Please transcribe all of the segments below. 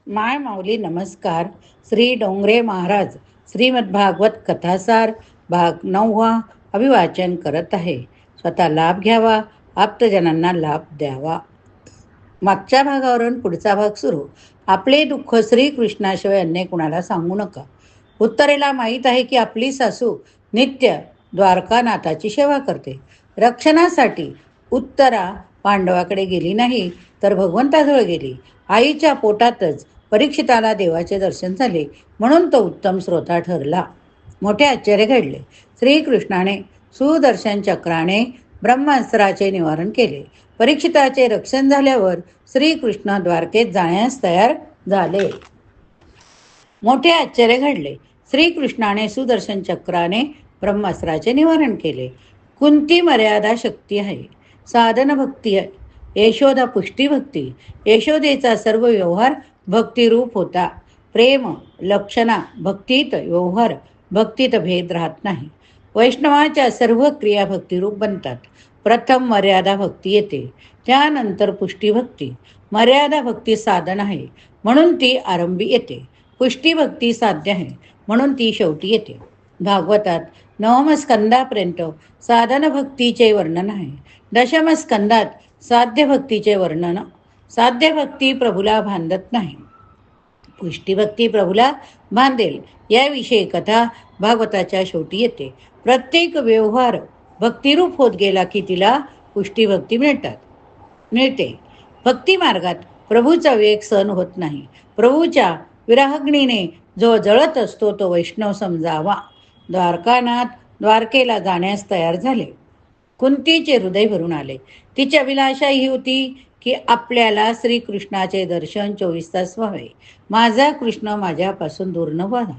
माय माऊली नमस्कार. श्री डोंगरे महाराज श्रीमद्भागवत कथासार भाग 9 अभिवाचन करत आहे. स्वतः लाभ घ्यावा, आप्तजनांना लाभ द्यावा. मागच्या भागावरून पुढचा भाग सुरू. आपले दुःख श्रीकृष्णाशिवाय अन्य कुणाला सांगू नका. उत्तरेला माहीत आहे की आपली सासू नित्य द्वारकानाथाची सेवा करते. रक्षणासाठी उत्तरा पांडवाकडे गेली नाही तर भगवंताजवळ गेली. आईच्या पोटातच परीक्षिताला देवाचे दर्शन झाले म्हणून तो उत्तम श्रोता ठरला. मोठे आश्चर्य घडले. श्रीकृष्णाने सुदर्शन चक्राने ब्रह्मास्त्राचे निवारण केले. परीक्षिताचे रक्षण झाल्यावर श्रीकृष्ण द्वारकेत जाण्यास तयार झाले. मोठे आश्चर्य घडले. श्रीकृष्णाने सुदर्शन चक्राने ब्रह्मास्त्राचे निवारण केले. कुंती मर्यादा शक्ती आहे, साधन भक्ती आहे. यशोदा पुष्टी भक्ती. यशोदेचा सर्व व्यवहार भक्तिरूप होता. प्रेम लक्षणा भक्तीत, व्यवहार भक्तीत भेद राहत नाही. वैष्णवाच्या सर्व क्रिया भक्तिरूप बनतात. प्रथम मर्यादा भक्ती येते, त्यानंतर पुष्टी भक्ती. मर्यादा भक्ती साधन आहे म्हणून ती आरंभी येते. पुष्टी भक्ती साध्य आहे म्हणून ती शेवटी येते. भागवतात 9 स्कंदापर्यंत साधन भक्तीचे वर्णन आहे. दशम स्कंदात साध्य भक्तीचे वर्णन. साध्य भक्ती प्रभूला बांधत नाही, पुष्टी भक्ती प्रभूला बांधेल याविषयी कथा भागवताच्या शेवटी येते. प्रत्येक व्यवहार भक्तिरूप होत गेला की तिला पुष्टी भक्ती मिळते. भक्ती मार्गात प्रभूचा वेग सहन होत नाही. प्रभूच्या विराग्नीने जो जळत असतो तो वैष्णव समजावा. द्वारकानाथ द्वारकेला जाण्यास तयार झाले. कुंतीचे हृदय भरून आले. तिची अभिलाषा ही होती की आपल्याला श्रीकृष्णाचे दर्शन 24 तास व्हावे. माझा कृष्ण माझ्यापासून दूर न व्हावा.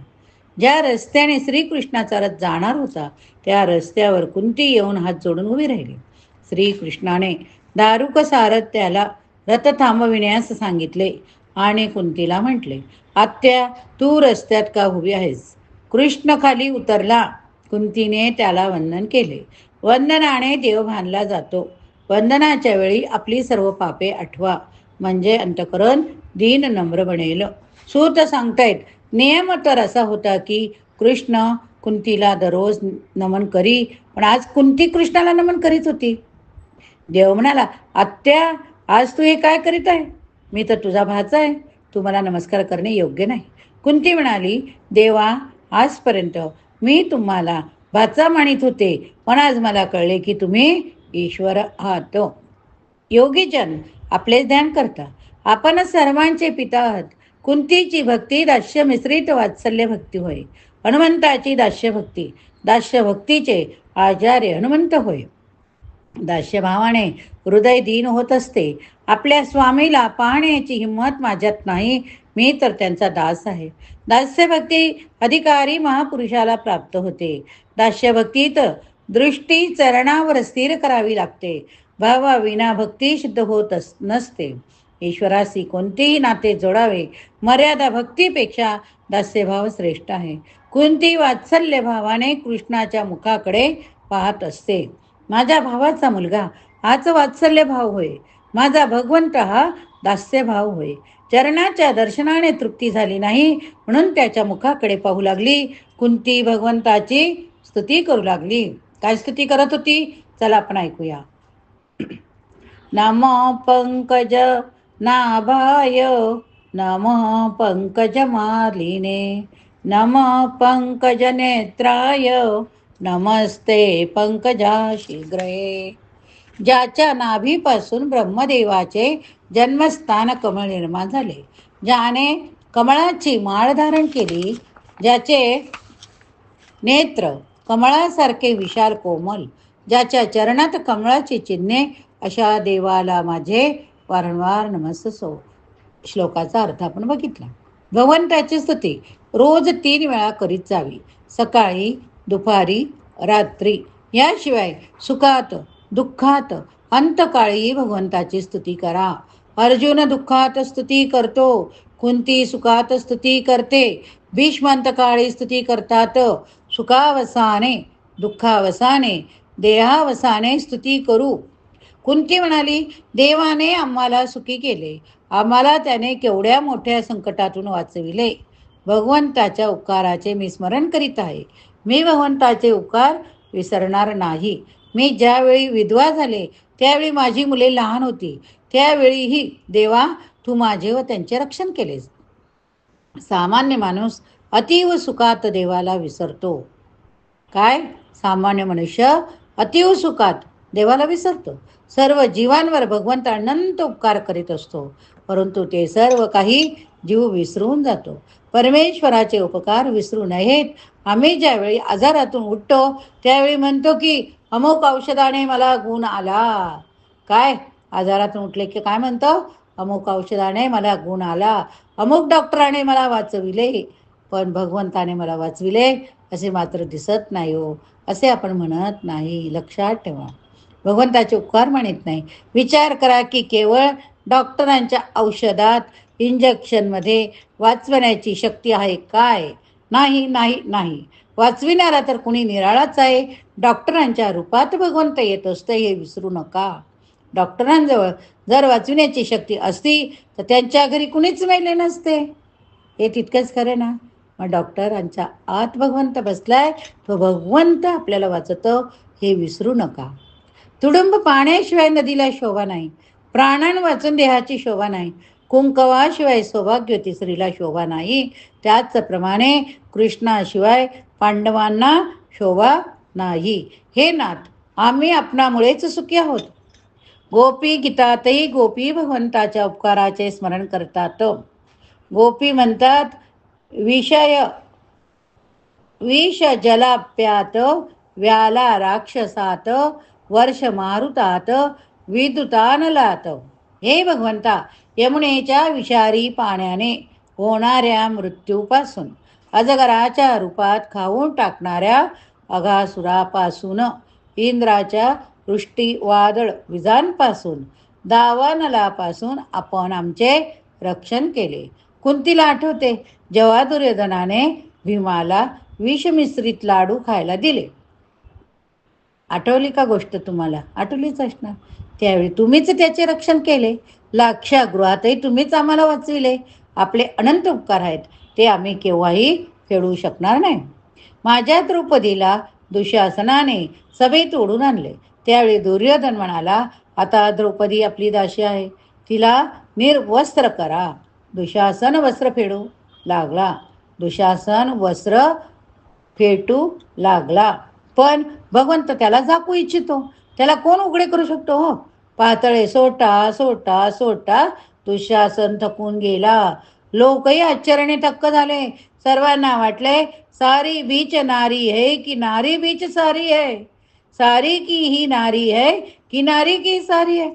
ज्या रस्त्याने श्रीकृष्णाचा रथ जाणार होता त्या रस्त्यावर कुंती येऊन हात जोडून उभी राहिली. श्रीकृष्णाने दारुक सारथ्याला रथ थांबविण्यास सांगितले आणि कुंतीला म्हटले, आत्या तू रस्त्यात का उभी आहेस? कृष्ण खाली उतरला. कुंतीने त्याला वंदन केले. वंदनाने देव भानला जातो. वंदनाच्या वेळी आपली सर्व पापे आठवा म्हणजे अंतकरण दीन नम्र बनेल. सूत सांगतायत, नियम तर असा होता की कृष्ण कुंतीला दररोज नमन करी, पण आज कुंती कृष्णाला नमन करीत होती. देव म्हणाला, आत्या आज तू हे काय करीत आहे? मी तर तुझा भाचा आहे, तू मला नमस्कार करणे योग्य नाही. कुंती म्हणाली, देवा आजपर्यंत मी तुम्हाला भाचा मानित होते, पण आज मला कळले की तुम्ही ईश्वर आहात. योगीजन आपले ध्यान करता. आपण सर्वांचे पिता आहात. कुंतीची भक्ती दास्य मिश्रित वात्सल्य भक्ती होय. हनुमंताची दास्य भक्तीचे आचार्य हनुमंत होय. दास्यभावाने हृदय दीन होत असते. आपल्या स्वामीला पाहण्याची हिंमत माझ्यात नाही, मी तर त्यांचा दास आहे. दास्यभक्ती अधिकारी महापुरुषाला प्राप्त होते. दास्यभक्तीत दृष्टी चरणावर स्थिर करावी लागते. भावाविना भक्ती सिद्ध होत नसते. ईश्वराशी कोणतेही नाते जोडावे मर्यादा भक्तीपेक्षा दास्यभाव श्रेष्ठ आहे. कुंती वात्सल्य भावाने कृष्णाच्या मुखाकडे पाहत असते. माझ्या भावाचा मुलगा हाच वात्सल्य भाव होय. माझा भगवंत हा दास्य भाव होय. चरणाच्या दर्शनाने तृप्ती झाली नाही म्हणून त्याच्या मुखाकडे पाहू लागली. कुंती भगवंताची स्तुती करू लागली. काय स्तुती करत होती? चला आपण ऐकूया. नमो पंकज नाभाय, नमः पंकज मालिने, नमः पंकज नेत्राय, नमस्ते पंकजा शीघ्रे. ज्याच्या नाभीपासून ब्रह्मदेवाचे जन्मस्थान कमळ निर्माण झाले, ज्याने कमळाची माळ धारण केली, ज्याचे नेत्र कमळासारखे विशाल कोमल, ज्याच्या चरणात कमळाची चिन्हे, अशा देवाला माझे वारंवार नमस्सो. श्लोकाचा अर्थ आपण बघितला. भगवंताची स्तुती रोज 3 वेळा करीत जावी. सकाळी, दुपारी, रात्री. याशिवाय सुखात दुःखात अंतकाळी भगवंताची स्तुती करा. अर्जुन दुःखात स्तुती करतो, कुंती सुखात स्तुती करते, भीष्म अंतकाळी स्तुती करतात. सुखावसाने दुःखावसाने देहावसाने स्तुती करू. कुंती म्हणाली, देवाने आम्हाला सुखी केले, आम्हाला त्याने केवढ्या मोठ्या संकटातून वाचविले. भगवंताच्या उपकाराचे मी स्मरण करीत आहे. मी भगवंताचे उपकार विसरणार नाही. मी ज्यावेळी विधवा झाले त्यावेळी माझी मुले लहान होती. त्यावेळीही देवा तू माझे व त्यांचे रक्षण केलेस. सामान्य माणूस अतीव सुखात देवाला विसरतो. काय? सामान्य मनुष्य अतीव सुखात देवाला विसरतो. सर्व जीवांवर भगवंत अनंत उपकार करीत असतो, परंतु ते सर्व काही जीव विसरून जातो. परमेश्वराचे उपकार विसरू नयेत. आम्ही ज्यावेळी आजारातून उठतो त्यावेळी म्हणतो की अमुक औषधाने मला गुण आला. काय? आजारातून उठले की काय म्हणतो? अमुक औषधाने मला गुण आला, अमुक डॉक्टराने मला वाचविले. पण भगवंताने मला वाचविले असे मात्र दिसत नाही हो, असे आपण म्हणत नाही. लक्षात ठेवा, भगवंताचे उपकार मानित नाही. विचार करा की केवळ डॉक्टरांच्या औषधात, इंजेक्शनमध्ये वाचवण्याची शक्ती आहे काय? नाही नाही नाही. वाचविणारा तर कुणी निराळाच आहे. डॉक्टरांच्या रूपात भगवंत येत असते हे विसरू नका. डॉक्टरांजवळ जर वाचविण्याची शक्ती असती तर त्यांच्या घरी कुणीच मेले नसते. हे तितकंच खरे ना. मग डॉक्टरांच्या आत भगवंत बसलाय, तो भगवंत आपल्याला वाचतो हे विसरू नका. तुडुंब पाण्याशिवाय नदीला शोभा नाही, प्राणान वाचून देहाची शोभा नाही, कुंकवाशिवाय सौभाग्यवती स्त्रीला शोभा नाही. त्याचप्रमाणे कृष्णाशिवाय पांडवांना शोभा नाही. हे नाथ, आम्ही आपणामुळेच सुखी आहोत. गोपी गीतातही गोपी भगवंताच्या उपकाराचे स्मरण करतात. गोपी म्हणतात, विष जलाप्यात व्याला राक्षसात वर्ष मारुतात विद्युतानलात. हे भगवंता, यमुनेच्या विषारी पाण्याने होणाऱ्या मृत्यूपासून, अजगराच्या रूपात खाऊन टाकणाऱ्या अघासुरापासून, इंद्राच्या वृष्टी वादळ विजांपासून, दावानलापासून आपण आमचे रक्षण केले. कुंतीला आठवते जेव्हा दुर्योधनाने भीमाला विषमिश्रित लाडू खायला दिले. आठवली का गोष्ट तुम्हाला? आठवलीच असणार. त्यावेळी तुम्हीच त्याचे रक्षण केले. लाक्षागृहातही तुम्हीच आम्हाला वाचविले. आपले अनंत उपकार आहेत, ते आम्ही केव्हाही फेडू शकणार नाही. माझ्या द्रौपदीला दुःशासनाने सभेत ओढून आणले. त्यावेळी दुर्योधन म्हणाला, आता द्रौपदी आपली दासी आहे, तिला निर्वस्त्र करा. दुःशासन वस्त्र फेडू लागला. दुःशासन वस्त्र फेटू लागला. पण भगवंत त्याला झाकू इच्छितो. त्याला कोण उघडे करू शकतो हो? पातळे सोटा सोटा सोटा दुःशासन थकून गेला. लोकही आश्चर्याने थक्क झाले. सर्वांना वाटले सारी बीच नारी है की नारी बीच सारी है, सारी की ही नारी है की नारी की सारी है.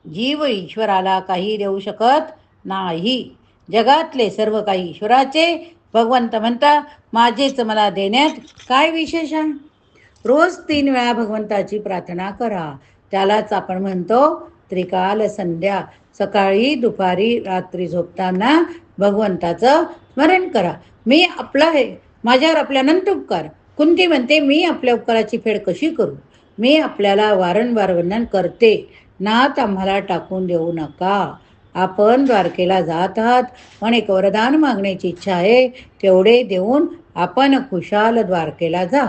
जीव ईश्वराला काही देऊ शकत नाही. जगातले सर्व काही ईश्वराचे. भगवंत म्हणता, माझेच मला देण्यात काय विशेष आहे? रोज 3 वेळा भगवंताची प्रार्थना करा. त्यालाच आपण म्हणतो त्रिकाल संध्या. सकाळी, दुपारी, रात्री झोपताना भगवंताचं स्मरण करा. मी आपला आहे, माझ्यावर आपल्या अनंत उपकार. कुंती म्हणते, मी आपल्या उपकाराची फेड कशी करू? मी आपल्याला वारंवार वंदन करते. नाथ, आम्हाला टाकून देऊ नका. आपण द्वारकेला जात आहात, पण एक वरदान मागण्याची इच्छा आहे, तेवढे देऊन आपण खुशाल द्वारकेला जा.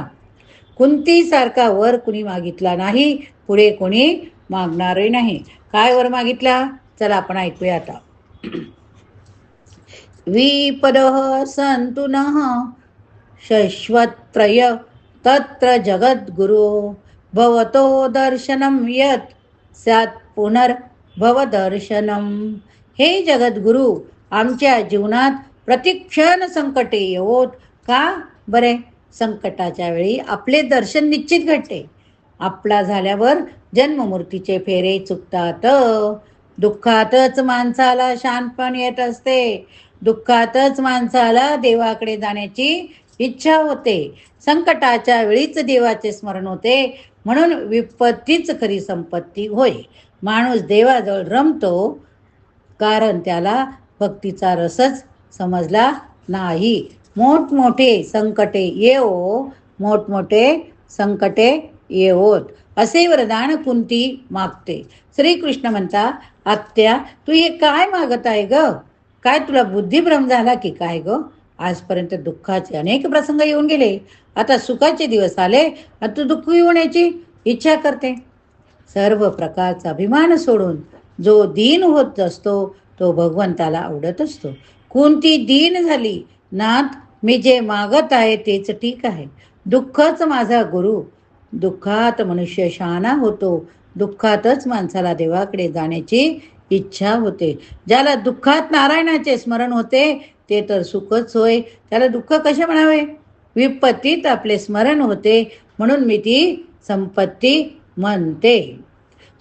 कुंतीसारखा वर कुणी मागितला नाही, पुढे कोणी मागणारही नाही. काय वर मागितला? चला आपण ऐकूया आता. विपदः सन्तु नः शश्वत्रय तत्र जगद्गुरो भवतो दर्शनं यत् स्यात् पुनर्भवदर्शनम. हे जगद्गुरु, आमच्या जीवनात प्रतिक्षण संकटे येवोत का बरे? संकटाच्या वेळी आपले दर्शन निश्चित घडते. आपला झाल्यावर जन्ममूर्तीचे फेरे चुकतात. दुःखातच माणसाला शांतपण येत असते. दुःखातच माणसाला देवाकडे जाण्याची इच्छा होते. संकटाच्या वेळीच देवाचे स्मरण होते. म्हणून विपत्तीच खरी संपत्ती होय. माणूस देवाजवळ रमतो कारण त्याला भक्तीचा रसच समजला नाही. मोठमोठे संकटे येवो, मोठमोठे संकटे येवोत असे वरदान कुंती मागते. श्रीकृष्ण म्हणता, आत्या तू हे काय मागत आहे ग? काय तुला बुद्धिभ्रम झाला की काय ग? आजपर्यंत दुःखाचे अनेक प्रसंग येऊन गेले, आता सुखाचे दिवस आले आणि तू दुःख होण्याची इच्छा करते. सर्व प्रकारचा अभिमान सोडून जो दीन होत असतो तो भगवंताला आवडत असतो. कुंती दीन झाली, नाथ मी जे मागत आहे तेच ठीक आहे. दुःखच माझा गुरु. दुःखात मनुष्य शहाणा होतो. दुःखातच माणसाला देवाकडे जाण्याची इच्छा होते. ज्याला दुःखात नारायणाचे स्मरण होते ते तर सुखच होय. त्याला दुःख कसे म्हणावे? विपत्तीत आपले स्मरण होते म्हणून मी ती संपत्ती म्हणते.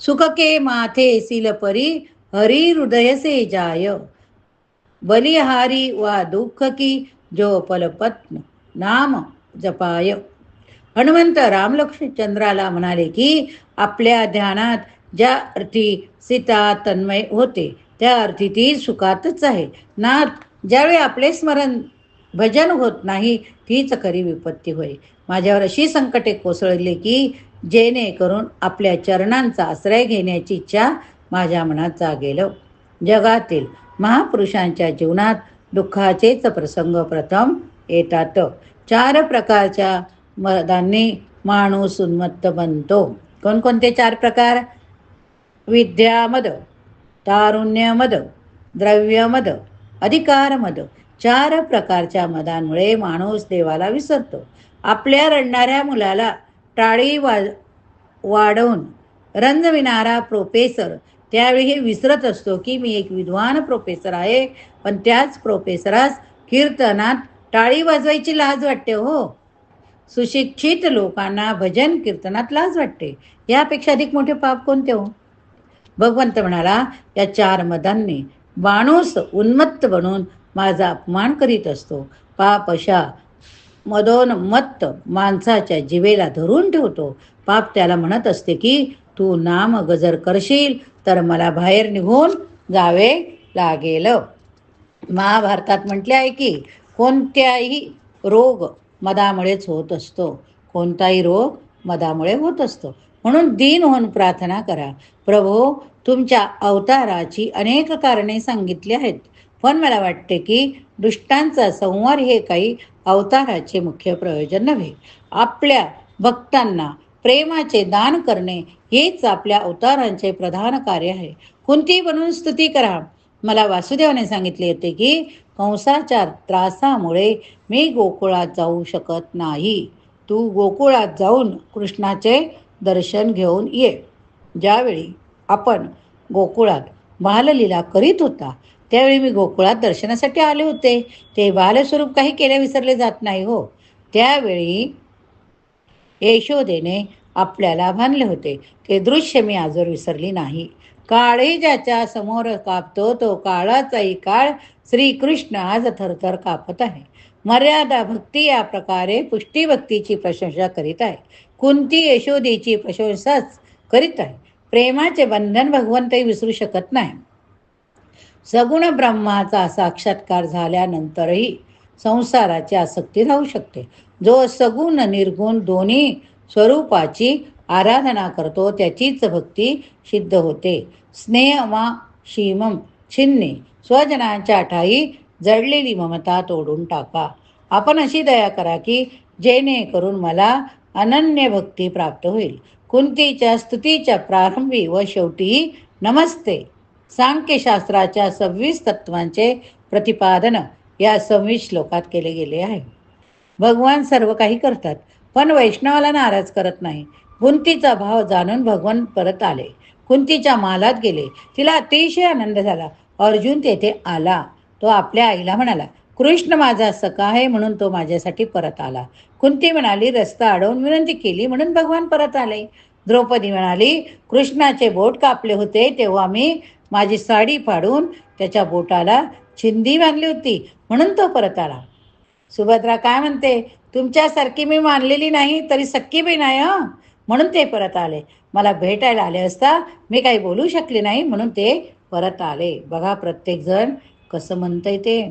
सुख के माथे सिल परी, हरी हृदय से जाय. बलिहारी वा दुःख की, जो पलपत्न नाम जपाय. हनुमंत रामलक्ष्मण चंद्राला म्हणाले की आपल्या ध्यानात ज्या अर्थी सीता तन्मय होते त्या अर्थी ती सुखातच आहे. नाथ ज्यावेळी आपले स्मरण भजन होत नाही तीच खरी विपत्ती होय. माझ्यावर अशी संकटे कोसळली की जेणेकरून आपल्या चरणांचा आश्रय घेण्याची इच्छा माझ्या मनात जागेल. जगातील महापुरुषांच्या जीवनात दुःखाचेच प्रसंग प्रथम येतात. 4 प्रकारच्या मदांनी माणूस उन्मत्त बनतो. कोणकोणते 4 प्रकार? विद्यामद, तारुण्यमद, द्रव्यमद, अधिकारमद. 4 प्रकारच्या मदांमुळे माणूस देवाला विसरतो. आपल्या रडणाऱ्या मुलाला टाळी वाढवून रंजविणारा प्रोफेसर त्यावेळी हे विसरत असतो की मी एक विद्वान प्रोफेसर आहे, पण त्याच प्रोफेसरास कीर्तनात टाळी वाजवायची लाज वाटते हो. सुशिक्षित लोकांना भजन कीर्तनात लाज वाटते. यापेक्षा अधिक मोठे पाप कोणते हो? भगवंत म्हणाला, या 4 मदांनी माणूस उन्मत्त बनून माझा अपमान करीत असतो. पाप अशा मदोन्मत्त माणसाच्या जिवेला धरून ठेवतो. पाप त्याला म्हणत असते की तू नाम गजर करशील तर मला बाहेर निघून जावे लागेल. महाभारतात म्हटले आहे की कोणत्याही रोग मदामुळेच होत असतो. कोणताही रोग मदामुळे होत असतो. म्हणून दीन होऊन प्रार्थना करा, प्रभो तुमच्या अवताराची अनेक कारणे सांगितली आहेत, पण मला वाटते की दुष्टांचा संहार हे काही अवताराचे मुख्य प्रयोजन नव्हे. आपल्या भक्तांना प्रेमाचे दान करणे हेच आपल्या अवतारांचे प्रधान कार्य आहे. कुंती बनून स्तुती करा. मला वासुदेवाने सांगितले होते की कंसाच्या त्रासामुळे मी गोकुळात जाऊ शकत नाही. तू गोकुळात जाऊन कृष्णाचे दर्शन घेऊन ये. ज्यावेळी आपण गोकुळात बाललीला करीत होता त्यावेळी मी गोकुळात दर्शनासाठी आले होते. ते बालस्वरूप काही केल्या विसरले जात नाही हो. त्यावेळी यशोदेने आपल्याला बांधले होते ते दृश्य मी आजवर विसरली नाही. काळही ज्याच्या समोर कापतो तो काळाचाही काळ श्रीकृष्ण आज थरथर कापत आहे. मर्यादा भक्ती या प्रकारे पुष्टी भक्तीची प्रशंसा करीत आहे. कुंती यशोदेची प्रशंसाच करीत आहे. प्रेमाचे बंधन भगवंतही विसरू शकत नाही. सगुण ब्रह्माचा साक्षात्कार झाल्यानंतरही संसाराची आसक्ती राहू शकते. जो सगुण निर्गुण दोन्ही स्वरूपाची आराधना करतो त्याचीच भक्ती सिद्ध होते. स्नेह वा शीमम छिन्ने, स्वजनांच्या ठाई जडलेली ममता तोडून टाका. आपण अशी दया करा की जेणेकरून मला अनन्य भक्ती प्राप्त होईल. कुंतीच्या स्तुतीच्या प्रारंभी व शेवटी नमस्ते सांख्यशास्त्राच्या 26 तत्वांचे प्रतिपादन या 26 श्लोकात केले गेले आहे. भगवान सर्व काही करतात पण वैष्णवाला नाराज करत नाही. कुंतीचा भाव जाणून भगवान परत आले. कुंतीच्या महालात गेले. तिला अतिशय आनंद झाला. अर्जुन तेथे आला. तो आपल्या आईला म्हणाला, कृष्ण माझा सखा आहे म्हणून तो माझ्यासाठी परत आला. कुंती म्हणाली, रस्ता अडवून विनंती केली म्हणून भगवान परत आले. द्रौपदी म्हणाली, कृष्णाचे बोट कापले होते तेव्हा मी माझी साडी फाडून त्याच्या बोटाला चिंदी बांधली होती म्हणून तो परत आला. सुभद्रा काय म्हणते, तुमच्यासारखी मी मानलेली नाही तरी सख्खी बहीण आहे म्हणून ते परत आले. मला भेटायला आले असता मी काही बोलू शकले नाही म्हणून ते परत आले. बघा प्रत्येक जण कसं म्हणतंय ते.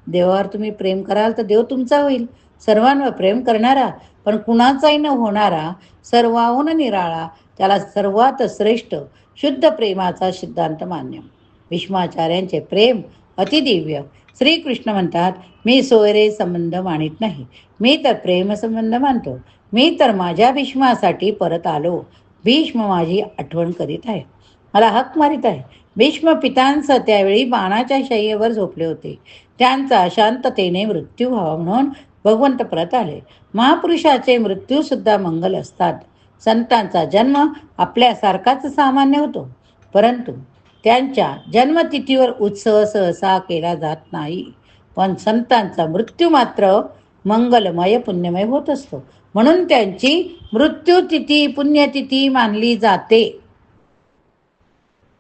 देवावर तुम्ही प्रेम कराल तर देव तुमचा होईल. सर्वांवर प्रेम करणारा, पण कुणाचाही न होणारा, सर्वाहून निराळा, त्याला सर्वात श्रेष्ठ शुद्ध प्रेमाचा सिद्धांत मान्य. भीष्माचार्यांचे प्रेम अतिदिव्य. श्रीकृष्ण म्हणतात, मी सोयरे संबंध मानित नाही, मी तर प्रेम संबंध मानतो. मी तर माझ्या भीष्मासाठी परत आलो. भीष्म माझी आठवण करीत आहे, मला हक मारित आहे. भीष्म पितांचं त्यावेळी बाणाच्या शय्येवर झोपले होते. त्यांचा शांततेने मृत्यू व्हावा म्हणून भगवंत परत आले. महापुरुषाचे मृत्यूसुद्धा मंगल असतात. संतांचा जन्म आपल्यासारखाच सामान्य होतो, परंतु त्यांच्या जन्मतिथीवर उत्सव सहसा केला जात नाही. पण संतांचा मृत्यू मात्र मंगलमय पुण्यमय होत असतो, म्हणून त्यांची मृत्यूतिथी पुण्यतिथी मानली जाते.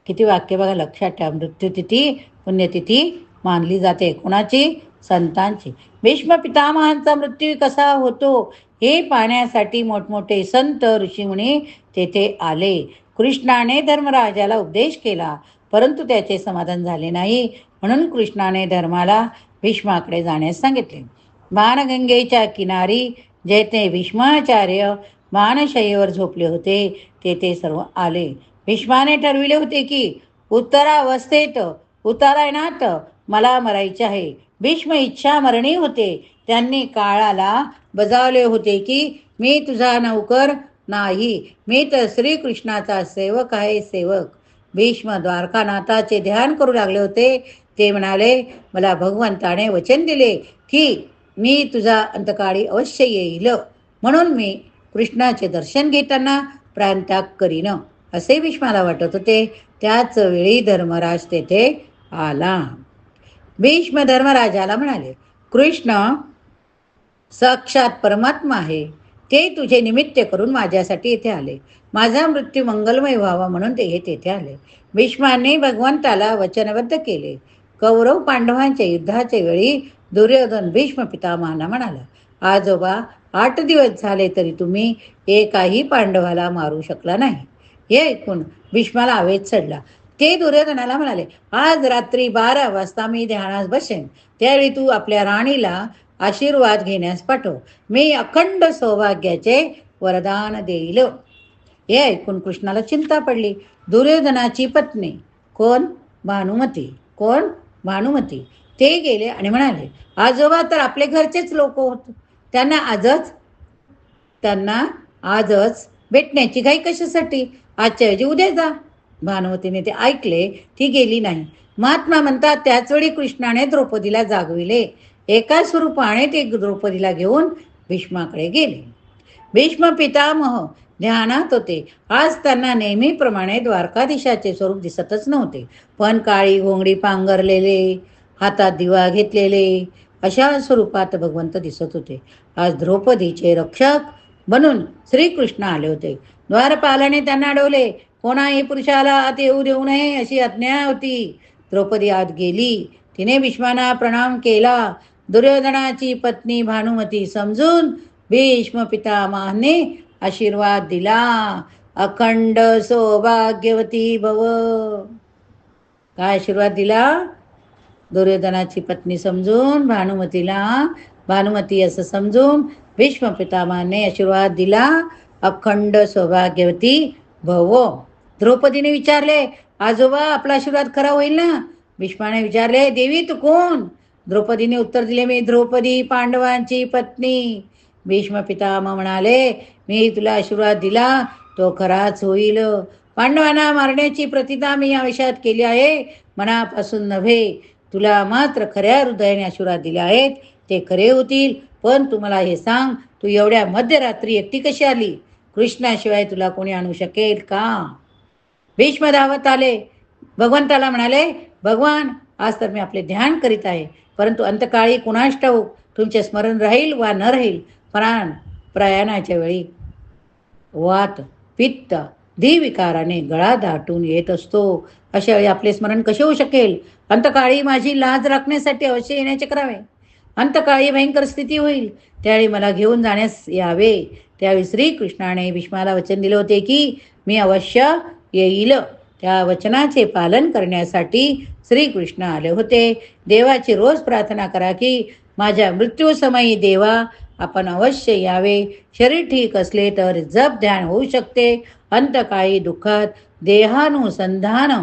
किती वाक्य बघा, लक्षात ठेवा. मृत्यूतिथी पुण्यतिथी मानली जाते. कोणाची? संतांची. भीष्म पितामहांचा मृत्यू कसा होतो हे पाहण्यासाठी मोठमोठे संत ऋषीमुनी तेथे आले. कृष्णाने धर्मराजाला उपदेश केला, परंतु त्याचे समाधान झाले नाही, म्हणून कृष्णाने धर्माला भीष्माकडे जाण्यास सांगितले. बाणगंगेच्या किनारी जेथे भीष्माचार्य बाणशय्येवर झोपले होते तेथे सर्व आले. भीष्माने ठरविले होते की उत्तरावस्थेत उत्तरायणात मला मरायचे आहे. भीष्म इच्छा मरणी होते. त्यांनी काळाला बजावले होते की मी तुझा नौकर नाही, मी तर श्रीकृष्णाचा सेवक आहे, सेवक. भीष्म द्वारकानाथाचे ध्यान करू लागले होते. ते म्हणाले, मला भगवंताने वचन दिले की मी तुझा अंतकाळी अवश्य येईल, म्हणून मी कृष्णाचे दर्शन घेताना प्राणत्याग करीन, असे भीष्माला वाटत होते. त्याच वेळी धर्मराज तेथे आला. भीष्म धर्मराजाला म्हणाले, कृष्ण साक्षात परमात्मा आहे. ते तुझे निमित्त करून माझ्यासाठी येथे आले. माझा मृत्यू मंगलमय व्हावा म्हणून ते तेथे आले. भीष्माने भगवंताला वचनबद्ध केले. कौरव पांडवांच्या युद्धाच्या वेळी दुर्योधन भीष्म पितामहांना म्हणाला, आजोबा 8 दिवस झाले तरी तुम्ही एकाही पांडवाला मारू शकला नाही. हे ऐकून भीष्माला आवेश चढला. ते दुर्योधनाला म्हणाले, आज रात्री 12 वाजता मी ध्यानास बसेन. त्यावेळी तू आपल्या राणीला आशीर्वाद घेण्यास पाठव. मी अखंड सौभाग्याचे वरदान देईल. हे ऐकून कृष्णाला चिंता पडली. दुर्योधनाची पत्नी कोण? भानुमती. कोण? भानुमती. ते गेले आणि म्हणाले, आजोबा तर आपले घरचेच लोक होते, त्यांना आजच भेटण्याची घाई कशासाठी? आजच्या ऐवजी उद्या जा. भानुमतीने ते ऐकले. ती गेली नाही. महात्मा म्हणतात, त्याचवेळी कृष्णाने द्रौपदीला जागविले. एका स्वरूपाने ते द्रौपदीला घेऊन भीष्माकडे गेले. भीष्म पितामह ध्यानात होते. आज त्यांना नेहमीप्रमाणे द्वारकाधीशाचे स्वरूप दिसतच नव्हते, पण काळी घोंगडी पांघरलेले, हातात दिवा घेतलेले अशा स्वरूपात भगवंत दिसत होते. आज द्रौपदीचे रक्षक बनून श्रीकृष्ण आले होते. द्वारपालाने त्यांना अडवले. कोणाही पुरुषाला आत येऊ देऊ नये अशी आज्ञा होती. द्रौपदी आत गेली. तिने भीष्मांना प्रणाम केला. दुर्योधनाची पत्नी भानुमती समजून भीष्म पितामहाने आशीर्वाद दिला, अखंड सौभाग्यवती भव. काय आशीर्वाद दिला? दुर्योधनाची पत्नी समजून भानुमती असं समजून भीष्म पितामहाने आशीर्वाद दिला, अखंड सौभाग्यवती भव. द्रौपदीने विचारले, आजोबा आपला आशीर्वाद खरा होईल ना? भीष्माने विचारले, देवी तू कोण? द्रौपदीने उत्तर दिले, मी द्रौपदी, पांडवांची पत्नी. भीष्म पितामह म्हणाले, मी तुला आशीर्वाद दिला तो खराच होईल. पांडवांना मारण्याची प्रतिज्ञा मी आयुष्यात केली आहे, मनापासून नव्हे. तुला मात्र खऱ्या हृदयाने आशीर्वाद दिले आहेत, ते खरे होतील. पण तू मला हे सांग, तू एवढ्या मध्यरात्री एकटी कशी आली? कृष्णाशिवाय तुला कोणी आणू शकेल का? भीष्म धावत आले. भगवंताला म्हणाले, भगवान आज तर मी आपले ध्यान करीत आहे, परंतु अंतकाळी कुणास ठाऊक तुमचे स्मरण राहील वा न राहील. प्रयाणाच्या वेळी वात पित्त विकाराने गळा दाटून येत असतो. अशा वेळी आपले स्मरण कसे होऊ शकेल? अंतकाळी माझी लाज राखण्यासाठी अवश्य येण्याचे करावे. अंतकाळी भयंकर स्थिती होईल, त्यावेळी मला घेऊन जाण्यास यावे. त्यावेळी श्रीकृष्णाने भीष्माला वचन दिले होते की मी अवश्य येईल. त्या वचनाचे पालन करण्यासाठी श्रीकृष्ण आले होते. देवाची रोज प्रार्थना करा की माझ्या मृत्यूसमयी देवा आपण अवश्य यावे. शरीर ठीक असले तर जप ध्यान होऊ शकते. अंतकाळी दुःखात देहानुसंधान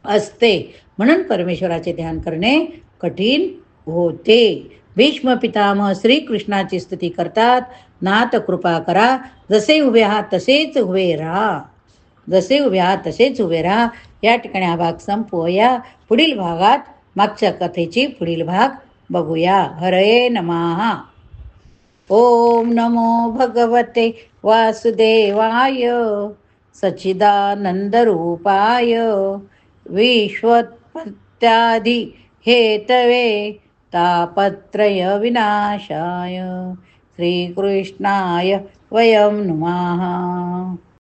असते, म्हणून परमेश्वराचे ध्यान करणे कठीण होते. भीष्म पितामह श्रीकृष्णाची स्तुती करतात. नाथ कृपा करा, जसे उभे आहात तसेच उभे राहा. जसे उभे आहात तसेच उभे राहा. या ठिकाणी हा भाग संपवूया. पुढील भागात मागच्या कथेची पुढील भाग बघूया. हरे नमः. ओम नमो भगवते वासुदेवाय सच्चिदानंदरूपाय विश्वोत्पत्त्यादि हेतवे तापत्रय विनाशाय श्रीकृष्णाय वयं नमः.